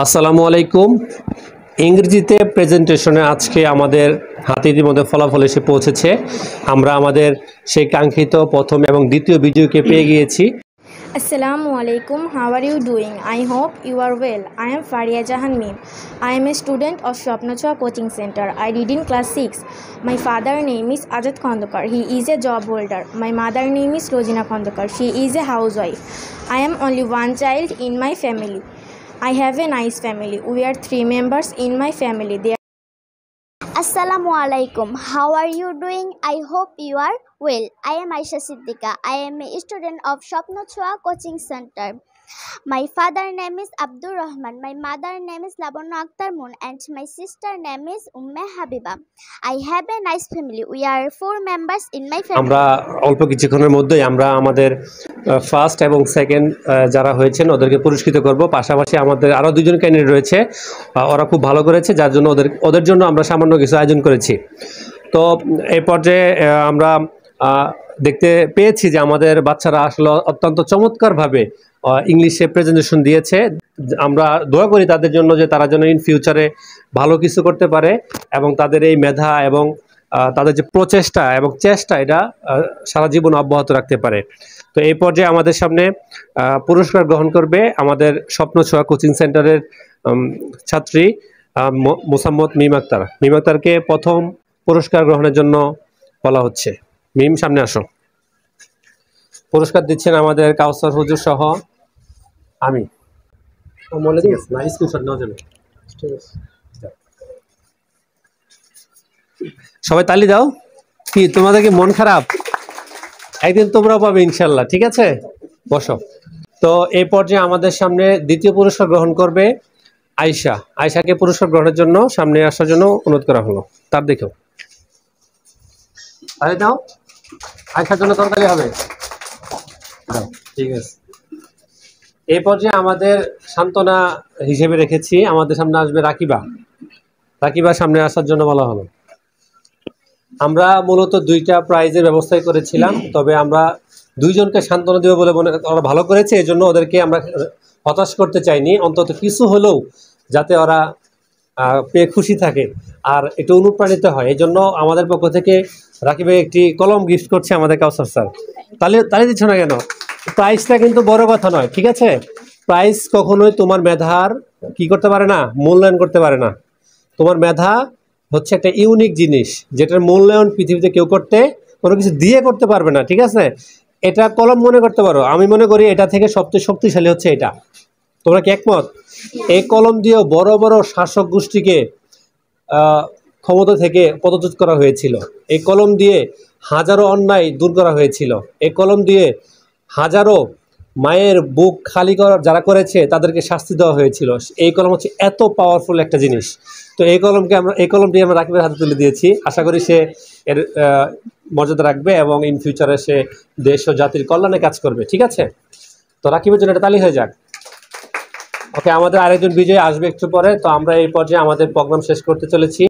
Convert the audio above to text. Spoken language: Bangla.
আসসালামু আলাইকুম। ইংরেজিতে প্রেজেন্টেশনে আজকে আমাদের হাতে ইতিমধ্যে ফলাফল এসে পৌঁছেছে। আমরা আমাদের সেই কাঙ্ক্ষিত প্রথম এবং দ্বিতীয় ভিডিওকে পেয়ে গিয়েছি। Assalamu alaikum. How are you doing? I hope you are well. I am Faria Jahan Mim. I am a student of Swapnachua Coaching Center. I read in class 6. My father name is Ajat Khandekar. He is a job holder. My mother name is Rojina Khandekar. She is a housewife. I am only one child in my family. I have a nice family. We are 3 members in my family. Assalamu alaikum. How are you doing? I hope you are well. I am Aisha Siddiqa. I am a student of Swapnachua Coaching Center. My father name is Abdur Rahman. My mother name is Labana Akhtar Moon and my sister name is Umme Habiba. I have a nice family. We are 4 members in my family. আমরা অল্প কিছুক্ষণের মধ্যেই আমরা আমাদের ফার্স্ট এবং সেকেন্ড যারা হয়েছেন ওদেরকে পুরস্কৃত করব। পাশাপাশি আমাদের আরও দুজন ক্যান্ডিডেট রয়েছে, ওরা খুব ভালো করেছে, যার জন্য ওদের জন্য আমরা সামান্য কিছু আয়োজন করেছি। তো এই পর্যায়ে আমরা দেখতে পেয়েছি যে আমাদের বাচ্চারা আসলে অত্যন্ত চমৎকারভাবে ইংলিশে প্রেজেন্টেশন দিয়েছে। আমরা দোয়া করি তাদের জন্য যে তারা যেন ইন ফিউচারে ভালো কিছু করতে পারে এবং তাদের এই মেধা এবং তাদের যে প্রচেষ্টা এবং চেষ্টা এটা সারা জীবন অব্যাহত রাখতে পারে। তো এই পর্যায়ে আমাদের সামনে পুরস্কার গ্রহণ করবে আমাদের স্বপ্নছোঁয়া কোচিং সেন্টারের ছাত্রী মোসাম্মদ মিম আক্তার। মিম আক্তারকে প্রথম পুরস্কার গ্রহণের জন্য বলা হচ্ছে। মিম, সামনে আসো। পুরস্কার দিচ্ছেন আমাদের কাউসার হুজুর সহ আমি। সবাই তালি দাও। কি তোমাদের কি মন খারাপ? একদিন তোমরাও পাবে ইনশাল্লাহ। ঠিক আছে, বসো। তো এই পর্যায়ে আমাদের সামনে দ্বিতীয় পুরস্কার গ্রহণ করবে আয়শা। আয়শাকে পুরস্কার গ্রহণের জন্য সামনে আসার জন্য অনুরোধ করা হলো। তার দেখো তালি দাও। আয়শার জন্য তরকারি হবে। ঠিক আছে। এই পর্যায়ে আমাদের সান্ত্বনা হিসেবে রেখেছি আমাদের সামনে আসবে রাকিবা। রাকিবা সামনে আসার জন্য বলা হলো। আমরা মূলত 2টা প্রাইজের ব্যবস্থাই করেছিলাম, তবে আমরা 2জনকে সান্ত্বনা দেব বলে মনে ওরা ভালো করেছে, এই জন্য ওদেরকে আমরা হতাশ করতে চাইনি। অন্তত কিছু হলেও যাতে ওরা পেয়ে খুশি থাকে আর একটু অনুপ্রাণিত হয়, এই জন্য আমাদের পক্ষ থেকে রাকিবে একটি কলম গিফট করছে আমাদের কাউসার স্যার। তাহলে দিচ্ছ না কেন? প্রাইসটা কিন্তু বড় কথা নয়, ঠিক আছে? প্রাইস কখনোই তোমার মেধার কি করতে পারে না, মূল্যায়ন করতে পারে না। তোমার মেধা হচ্ছে একটা ইউনিক জিনিস, যেটার মূল্যায়ন পৃথিবীতে কেউ কোনো কিছু দিয়ে করতে পারবে না, ঠিক আছে? এটা কলম মনে করতে পারো। আমি মনে করি এটা থেকে সবচেয়ে শক্তিশালী হচ্ছে এটা। তোমরা কি একমত? এই কলম দিয়েও বড় বড় শাসক গোষ্ঠীকে ক্ষমতা থেকে পদচ্যুত করা হয়েছিল। এই কলম দিয়ে হাজারো অন্যায় দূর করা হয়েছিল। এই কলম দিয়ে হাজারো মায়ের বুক খালি যারা করেছে তাদেরকে শাস্তি দেওয়া হয়েছিল। এই কলম হচ্ছে এত পাওয়ারফুল একটা জিনিস। তো এই কলমটি আমরা রাকিবের হাতে তুলে দিয়েছি। আশা করি সে এর মর্যাদা রাখবে এবং ইন ফিউচারে সে দেশ ও জাতির কল্যাণে কাজ করবে, ঠিক আছে? তো রাকিবের জন্য এটা তালি হয়ে যাক। ওকে, আমাদের আরেকজন বিজয়ী আসবে একটু পরে। তো আমরা এই পর্যায়ে আমাদের প্রোগ্রাম শেষ করতে চলেছি।